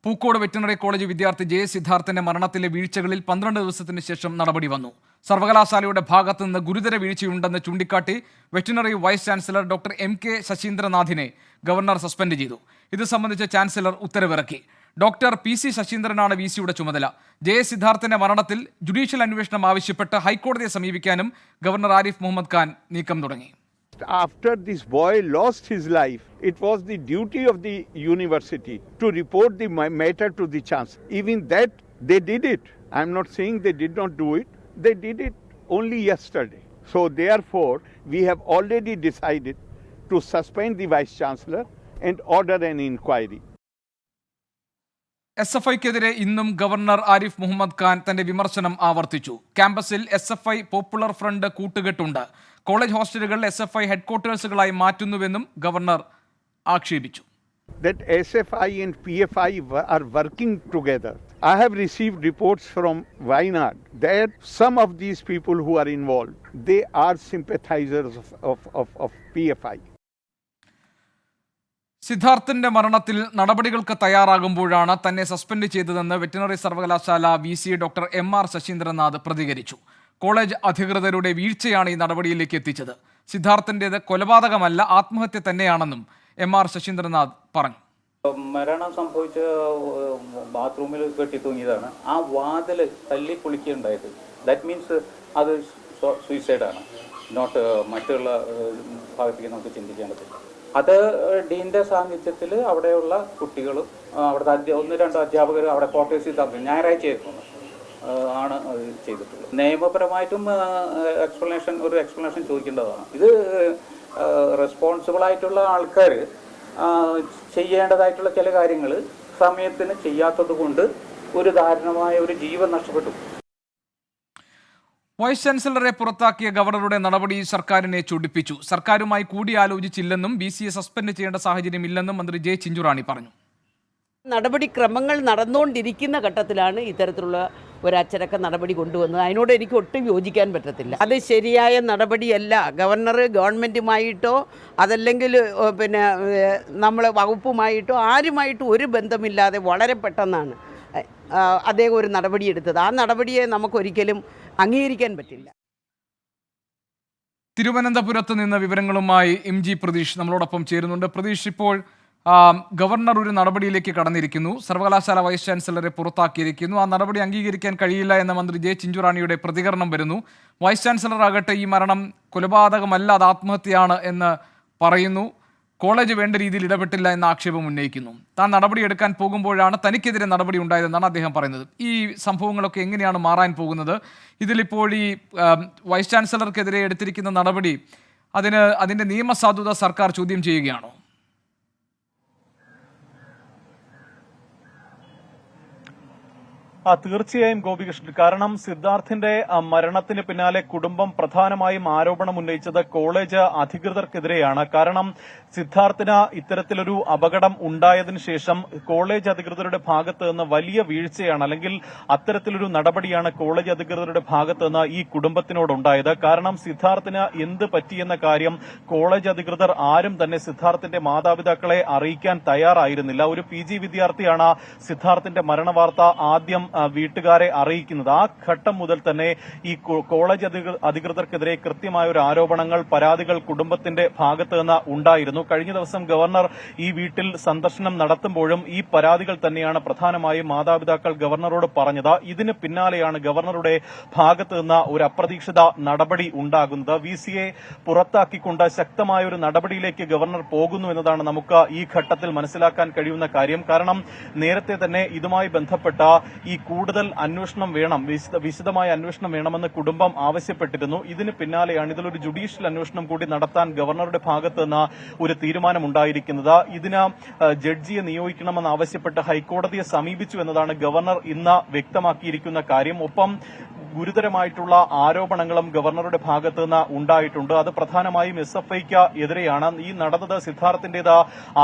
Pookode veterinary college വിദ്യാർത്ഥി J സിദ്ധാർത്ഥിന്റെ മരണത്തിലെ വീഴ്ചകളിൽ 12 ദിവസത്തിന് ശേഷം നടപടി വന്നു. സർവകലാശാലയുടെ ഭാഗത്തു നിന്ന് ഗുരുതര വീഴ്ചയുണ്ടെന്ന് ചൂണ്ടിക്കാട്ടി veterinary vice chancellor doctor MK ശശീന്ദ്രനാഥിനെ ഗവർണർ സസ്പെൻഡ് ചെയ്തു. ഇത് സംബന്ധിച്ച് ചാൻസലർ ഉത്തരവിറക്കി. ഡോക്ടർ PC ശശീന്ദ്രനാണ് VCയുടെ ചുമതല. ജെ സിദ്ധാർത്ഥിന്റെ മരണത്തിൽ ജുഡീഷ്യൽ അന്വേഷണം ആവശ്യപ്പെട്ട് ഹൈക്കോടതിയെ സമീപിക്കാനും ഗവർണർ ആരിഫ് മുഹമ്മദ് ഖാൻ നീക്കം തുടങ്ങി. After this boy lost his life, it was the duty of the university to report the matter to the chancellor. Even that, they did it. I am not saying they did not do it. They did it only yesterday. So therefore, we have already decided to suspend the vice chancellor and order an inquiry. SFIക്കെതിരെ ഇന്നും governor Arif Muhammad Khan തന്റെ വിമർശനം ആവർത്തിച്ചു. ക്യാമ്പസിൽ SFI popular front കൂട്ടുകെട്ടുണ്ട്. College ഹോസ്റ്റലുകൾ SFI ഹെഡ്ക്വാർട്ടേഴ്സുകളായി മാറ്റുന്നുവെന്നും governor ആക്ഷേപിച്ചു. That SFI and PFI are working together. I have received reports from Wayanad that some of these people who are involved, they are sympathizers of PFI. സിദ്ധാർത്ഥിന്റെ മരണത്തിൽ നടപടികൾക്ക് തയ്യാറാകുമ്പോഴാണ് തന്നെ suspend ചെയ്തതെന്ന് veterinary സർവകലാശാല VC doctor MR Sasindranath പ്രതികരിച്ചു. College അധികൃതരുടെ വീഴ്ചയാണ് ഈ നടപടിയിലേക്ക് എത്തിച്ചത്. സിദ്ധാർത്ഥിന്റേത് കൊലപാതകമല്ല, ആത്മഹത്യ തന്നെയാണെന്നും MR ശശീന്ദ്രനാഥ് പറഞ്ഞു. മരണം സംഭവിച്ച ബാത്റൂമിൽ കെട്ടി തൂങ്ങിയതാണ്. ആ വാതിൽ തല്ലി പൊളിക്കുകയുണ്ടായത്. ദാറ്റ് മീൻസ് അത് സൂയിസൈഡാണ്, നോട്ട് മറ്റുള്ള ഭാഗത്തേക്ക് നമുക്ക് ചിന്തിക്കാൻ പറ്റില്ല. അത് ഡീൻ്റെ സാന്നിധ്യത്തിൽ അവിടെയുള്ള കുട്ടികളും അവിടുത്തെ 1-2 അധ്യാപകർ അവിടെ ക്വാർട്ടേഴ്സിൽ താമസിക്കും. ഞായറാഴ്ചയായിരുന്നു ആണ് അത് ചെയ്തിട്ടുള്ളത്. നിയമപരമായിട്ടും ഒരു എക്സ്പ്ലനേഷൻ ചോദിക്കേണ്ടതാണ്. ഇത് റെസ്പോൺസിബിളായിട്ടുള്ള ആൾക്കാർ ചെയ്യേണ്ടതായിട്ടുള്ള ചില കാര്യങ്ങൾ സമയത്തിന് ചെയ്യാത്തത് കൊണ്ട് ഒരു ദാരുണമായ ഒരു ജീവൻ നഷ്ടപ്പെട്ടു. വൈസ് ചാൻസലറെ പുറത്താക്കിയ ഗവർണറുടെ നടപടി സർക്കാരിനെ ചൊടിപ്പിച്ചു. സർക്കാരുമായി കൂടിയാലോചിച്ചില്ലെന്നും VCയെ സസ്പെൻഡ് ചെയ്യേണ്ട സാഹചര്യമില്ലെന്നും മന്ത്രി J. ചിഞ്ചുറാണി പറഞ്ഞു. നടപടിക്രമങ്ങൾ നടന്നുകൊണ്ടിരിക്കുന്ന ഘട്ടത്തിലാണ് ഇത്തരത്തിലുള്ള ഒരു അച്ചടക്ക നടപടി കൊണ്ടുവന്നത്. അതിനോട് എനിക്ക് ഒട്ടും യോജിക്കാൻ പറ്റത്തില്ല. അത് ശരിയായ നടപടിയല്ല. ഗവർണർ ഗവൺമെൻറ്റുമായിട്ടോ അതല്ലെങ്കിൽ പിന്നെ നമ്മളെ വകുപ്പുമായിട്ടോ ആരുമായിട്ടും ഒരു ബന്ധമില്ലാതെ വളരെ പെട്ടെന്നാണ് അദ്ദേഹം ഒരു നടപടിയെടുത്തത്. ആ നടപടിയെ നമുക്കൊരിക്കലും അംഗീകരിക്കാൻ പറ്റില്ല. തിരുവനന്തപുരത്ത് നിന്ന് വിവരങ്ങളുമായി MG പ്രതീഷ് നമ്മളോടൊപ്പം ചേരുന്നുണ്ട്. പ്രതീഷ്, ഇപ്പോൾ ഗവർണർ ഒരു നടപടിയിലേക്ക് കടന്നിരിക്കുന്നു. സർവകലാശാല വൈസ് ചാൻസലറെ പുറത്താക്കിയിരിക്കുന്നു. ആ നടപടി അംഗീകരിക്കാൻ കഴിയില്ല എന്ന മന്ത്രി J. ചിഞ്ചുറാണിയുടെ പ്രതികരണം വരുന്നു. വൈസ് ചാൻസലർ ആകട്ടെ ഈ മരണം കൊലപാതകമല്ല, അത് ആത്മഹത്യയാണ് എന്ന് പറയുന്നു. കോളേജ് വേണ്ട രീതിയിൽ ഇടപെട്ടില്ല എന്ന ആക്ഷേപം ഉന്നയിക്കുന്നു. താൻ നടപടിയെടുക്കാൻ പോകുമ്പോഴാണ് തനിക്കെതിരെ നടപടി ഉണ്ടായതെന്നാണ് അദ്ദേഹം പറയുന്നത്. ഈ സംഭവങ്ങളൊക്കെ എങ്ങനെയാണ് മാറാൻ പോകുന്നത്? ഇതിലിപ്പോൾ ഈ വൈസ് ചാൻസലർക്കെതിരെ എടുത്തിരിക്കുന്ന നടപടി അതിൻ്റെ നിയമസാധുത സർക്കാർ ചോദ്യം ചെയ്യുകയാണോ? തീർച്ചയായും ഗോപികൃഷ്ണൻ. കാരണം സിദ്ധാർത്ഥിന്റെ മരണത്തിന് പിന്നാലെ കുടുംബം പ്രധാനമായും ആരോപണം ഉന്നയിച്ചത് കോളേജ് അധികൃതർക്കെതിരെയാണ്. കാരണം സിദ്ധാർത്ഥിന് ഇത്തരത്തിലൊരു അപകടം ഉണ്ടായതിനു ശേഷം കോളേജ് അധികൃതരുടെ ഭാഗത്ത് നിന്ന് വലിയ വീഴ്ചയാണ്, അല്ലെങ്കിൽ അത്തരത്തിലൊരു നടപടിയാണ് കോളേജ് അധികൃതരുടെ ഭാഗത്ത് നിന്ന് ഈ കുടുംബത്തിനോടുണ്ടായത്. കാരണം സിദ്ധാർത്ഥിന് എന്ത് പറ്റിയെന്ന കാര്യം കോളേജ് അധികൃതർ ആരും തന്നെ സിദ്ധാർത്ഥിന്റെ മാതാപിതാക്കളെ അറിയിക്കാൻ തയ്യാറായിരുന്നില്ല. ഒരു PG വിദ്യാർത്ഥിയാണ് സിദ്ധാർത്ഥിന്റെ മരണവാർത്ത ആദ്യം വീട്ടുകാരെ അറിയിക്കുന്നത്. ആ ഘട്ടം മുതൽ തന്നെ ഈ കോളേജ് അധികൃതർക്കെതിരെ കൃത്യമായ ഒരു ആരോപണങ്ങൾ, പരാതികൾ കുടുംബത്തിന്റെ ഭാഗത്ത് നിന്ന് ഉണ്ടായിരുന്നു. കഴിഞ്ഞ ദിവസം ഗവർണർ ഈ വീട്ടിൽ സന്ദർശനം നടത്തുമ്പോഴും ഈ പരാതികൾ തന്നെയാണ് പ്രധാനമായും മാതാപിതാക്കൾ ഗവർണറോട് പറഞ്ഞത്. ഇതിന് പിന്നാലെയാണ് ഗവർണറുടെ ഭാഗത്ത് നിന്ന് ഒരു അപ്രതീക്ഷിത നടപടി ഉണ്ടാകുന്നത്. VCയെ പുറത്താക്കിക്കൊണ്ട് ശക്തമായ ഒരു നടപടിയിലേക്ക് ഗവർണർ പോകുന്നു എന്നതാണ് നമുക്ക് ഈ ഘട്ടത്തിൽ മനസ്സിലാക്കാൻ കഴിയുന്ന കാര്യം. കാരണം നേരത്തെ തന്നെ ഇതുമായി ബന്ധപ്പെട്ട ഈ കൂടുതൽ അന്വേഷണം വേണം, വിശദമായ അന്വേഷണം വേണമെന്ന് കുടുംബം ആവശ്യപ്പെട്ടിരുന്നു. ഇതിന് പിന്നാലെയാണ് ഇതിലൊരു ജുഡീഷ്യൽ അന്വേഷണം കൂടി നടത്താൻ ഗവർണറുടെ ഭാഗത്ത് നിന്ന് ഒരു തീരുമാനമുണ്ടായിരിക്കുന്നത്. ഇതിന് ജഡ്ജിയെ നിയോഗിക്കണമെന്ന് ആവശ്യപ്പെട്ട് ഹൈക്കോടതിയെ സമീപിച്ചു എന്നതാണ് ഗവർണർ ഇന്ന് വ്യക്തമാക്കിയിരിക്കുന്ന കാര്യം. ഒപ്പം ഗുരുതരമായിട്ടുള്ള ആരോപണങ്ങളും ഗവർണറുടെ ഭാഗത്ത് നിന്ന് ഉണ്ടായിട്ടുണ്ട്. അത് പ്രധാനമായും SFIക്ക് എതിരെയാണ്. ഈ നടന്നത് സിദ്ധാർത്ഥിന്റേത്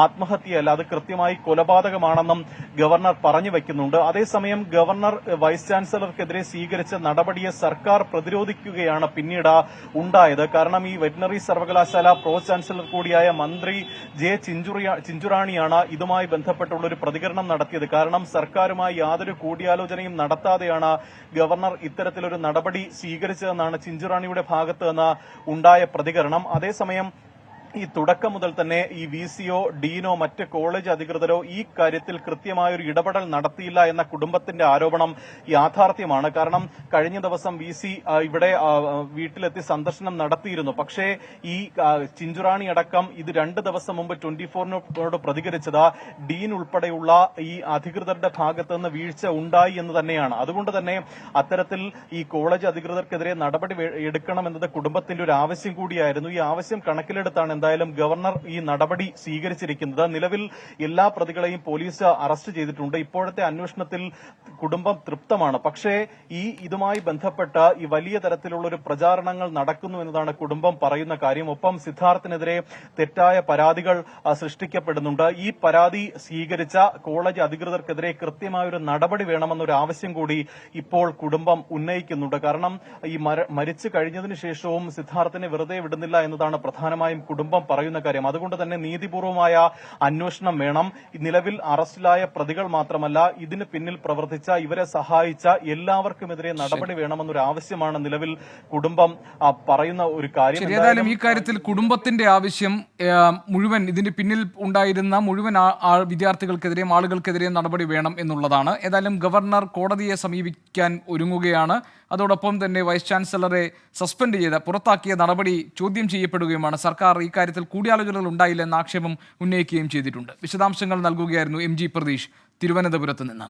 ആത്മഹത്യയല്ല, അത് കൃത്യമായി കൊലപാതകമാണെന്നും ഗവർണർ പറഞ്ഞു വയ്ക്കുന്നുണ്ട്. അതേസമയം ഗവർണർ വൈസ് ചാൻസലർക്കെതിരെ സ്വീകരിച്ച നടപടിയെ സർക്കാർ പ്രതിരോധിക്കുകയാണ് പിന്നീട് ഉണ്ടായത്. കാരണം ഈ വെറ്റിനറി സർവകലാശാല പ്രോ ചാൻസലർ കൂടിയായ മന്ത്രി ജെ ചിഞ്ചുറാണിയാണ് ഇതുമായി ബന്ധപ്പെട്ടുള്ള ഒരു പ്രതികരണം നടത്തിയത്. കാരണം സർക്കാരുമായി യാതൊരു കൂടിയാലോചനയും നടത്താതെയാണ് ഗവർണർ ഇത്തരത്തിലൊരു നടപടി സ്വീകരിച്ചതെന്നാണ് ചിഞ്ചുറാണിയുടെ ഭാഗത്ത് നിന്ന് ഉണ്ടായ പ്രതികരണം. അതേസമയം ഈ തുടക്കം മുതൽ തന്നെ ഈ VCO, ഡീനോ, മറ്റ് കോളേജ് അധികൃതരോ ഈ കാര്യത്തിൽ കൃത്യമായൊരു ഇടപെടൽ നടത്തിയില്ല എന്ന കുടുംബത്തിന്റെ ആരോപണം യാഥാർത്ഥ്യമാണ്. കാരണം കഴിഞ്ഞ ദിവസം VC ഇവിടെ വീട്ടിലെത്തി സന്ദർശനം നടത്തിയിരുന്നു. പക്ഷേ ഈ ചിഞ്ചുറാണി അടക്കം ഇത് 2 ദിവസം മുമ്പ് 24-നോട് പ്രതികരിച്ചത് ഡീൻ ഉൾപ്പെടെയുള്ള ഈ അധികൃതരുടെ ഭാഗത്ത് നിന്ന് വീഴ്ച ഉണ്ടായി എന്ന് തന്നെയാണ്. അതുകൊണ്ട് തന്നെ അത്തരത്തിൽ ഈ കോളേജ് അധികൃതർക്കെതിരെ നടപടി എടുക്കണമെന്നത് കുടുംബത്തിന്റെ ഒരു ആവശ്യം കൂടിയായിരുന്നു. ഈ ആവശ്യം കണക്കിലെടുത്താണ് എന്തായാലും ഗവർണർ ഈ നടപടി സ്വീകരിച്ചിരിക്കുന്നത്. നിലവിൽ എല്ലാ പ്രതികളെയും പോലീസ് അറസ്റ്റ് ചെയ്തിട്ടുണ്ട്. ഇപ്പോഴത്തെ അന്വേഷണത്തിൽ കുടുംബം തൃപ്തമാണ്. പക്ഷേ ഇതുമായി ബന്ധപ്പെട്ട് ഈ വലിയ തരത്തിലുള്ള ഒരു പ്രചാരണങ്ങൾ നടക്കുന്നു എന്നതാണ് കുടുംബം പറയുന്ന കാര്യം. ഒപ്പം സിദ്ധാർത്ഥിനെതിരെ തെറ്റായ പരാതികൾ സൃഷ്ടിക്കപ്പെടുന്നുണ്ട്. ഈ പരാതി സ്വീകരിച്ച കോളേജ് അധികൃതർക്കെതിരെ കൃത്യമായൊരു നടപടി വേണമെന്നൊരു ആവശ്യം കൂടി ഇപ്പോൾ കുടുംബം ഉന്നയിക്കുന്നുണ്ട്. കാരണം ഈ മരിച്ചു കഴിഞ്ഞതിന് ശേഷവും സിദ്ധാർത്ഥിനെ വെറുതെ വിടുന്നില്ല എന്നതാണ് പ്രധാനമായും കുടുംബം പറയുന്ന കാര്യം. അതുകൊണ്ട് തന്നെ നീതിപൂർവമായ അന്വേഷണം വേണം. നിലവിൽ അറസ്റ്റിലായ പ്രതികൾ മാത്രമല്ല, ഇതിന് പിന്നിൽ പ്രവർത്തിച്ച, ഇവരെ സഹായിച്ച എല്ലാവർക്കുമെതിരെ നടപടി വേണമെന്നൊരു ആവശ്യമാണ് നിലവിൽ കുടുംബം പറയുന്ന ഒരു കാര്യം. ഏതായാലും ഈ കാര്യത്തിൽ കുടുംബത്തിന്റെ ആവശ്യം മുഴുവൻ ഇതിന് പിന്നിൽ ഉണ്ടായിരുന്ന മുഴുവൻ വിദ്യാർത്ഥികൾക്കെതിരെയും ആളുകൾക്കെതിരെയും നടപടി വേണം എന്നുള്ളതാണ്. ഏതായാലും ഗവർണർ കോടതിയെ സമീപിക്കാൻ ഒരുങ്ങുകയാണ്. അതോടൊപ്പം തന്നെ വൈസ് ചാൻസലറെ സസ്പെൻഡ് ചെയ്ത് പുറത്താക്കിയ നടപടി ചോദ്യം ചെയ്യപ്പെടുകയുമാണ്. സർക്കാർ ഈ കാര്യത്തിൽ കൂടിയാലോചനകൾ ഉണ്ടായില്ല എന്ന ആക്ഷേപം ഉന്നയിക്കുകയും ചെയ്തിട്ടുണ്ട്. വിശദാംശങ്ങൾ നൽകുകയായിരുന്നു MG പ്രതീഷ് തിരുവനന്തപുരത്ത് നിന്ന്.